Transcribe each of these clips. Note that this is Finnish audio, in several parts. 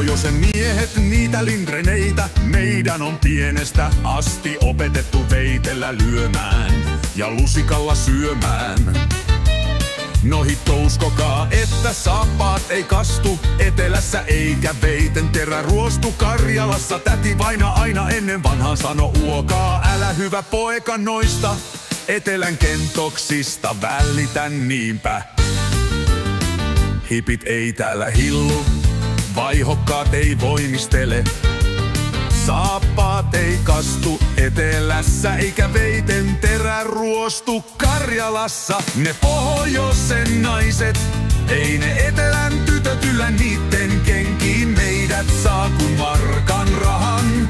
pohjoisen miehet, niitä lindreneitä. Meidän on pienestä asti opetettu veitellä lyömään ja lusikalla syömään. No hitto, uskokaa, että saappaat ei kastu etelässä eikä veiten terä ruostu Karjalassa. Täti vaina aina ennen vanhaan sano uokaa. Älä hyvä poika noista etelän kentoksista välitän niinpä. Hipit ei täällä hillu, vaihokkaat ei voimistele. Saappaat ei kastu etelässä eikä veiten terä ruostu Karjalassa. Ne pohjoisen naiset, ei ne etelän tytöt yllä niitten kenkiin meidät saa kun markan rahan.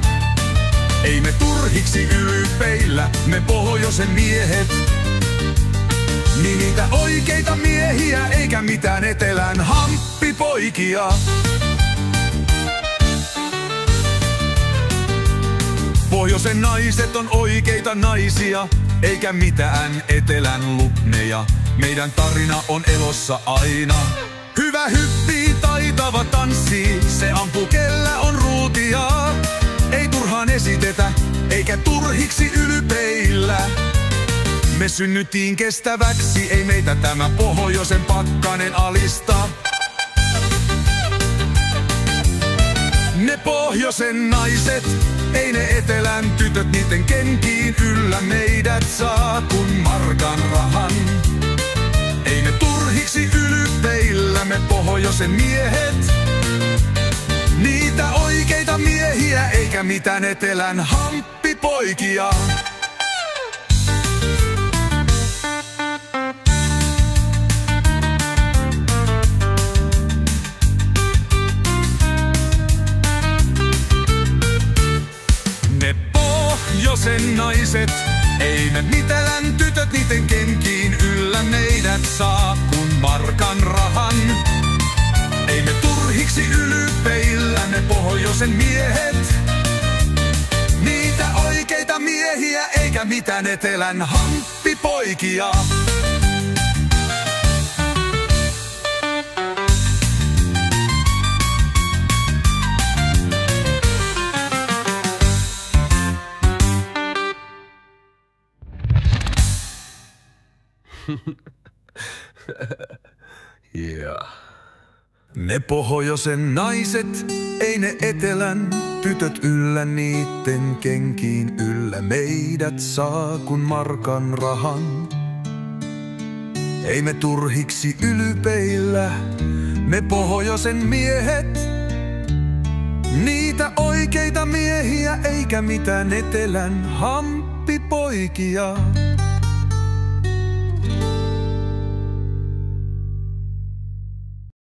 Ei me turhiksi ylpeillä, me pohjoisen miehet. Niin niitä oikeita miehiä eikä mitään etelän hamppipoikia. Pohjoisen naiset on oikeita naisia, eikä mitään etelän lupneja. Meidän tarina on elossa aina. Hyvä hyppii, taitava tanssii, se ampuu kellä on ruutia. Ei turhaan esitetä, eikä turhiksi ylpeillä. Me synnyttiin kestäväksi, ei meitä tämä pohjoisen pakkanen alista. Ne pohjoisen naiset, ei ne etelän tytöt, niiden kenkiin yllä meidät saa kun markan rahan. Ei me turhiksi ylpeillä, me pohjoisen miehet. Niitä oikeita miehiä, eikä mitään etelän hamppipoikia. Pohjoisen naiset, ei me mitään tytöt, niiden kenkiin yllä meidät saa kun markan rahan. Ei me turhiksi ylpeillä, ne pohjoisen miehet. Niitä oikeita miehiä, eikä mitään etelän hamppipoikia. Yeah. Ne pohjoisen naiset, ei ne etelän tytöt yllä niitten kenkiin yllä meidät saa kun markan rahan. Ei me turhiksi ylpeillä, me pohjoisen miehet. Niitä oikeita miehiä, eikä mitään etelän hamppipoikia.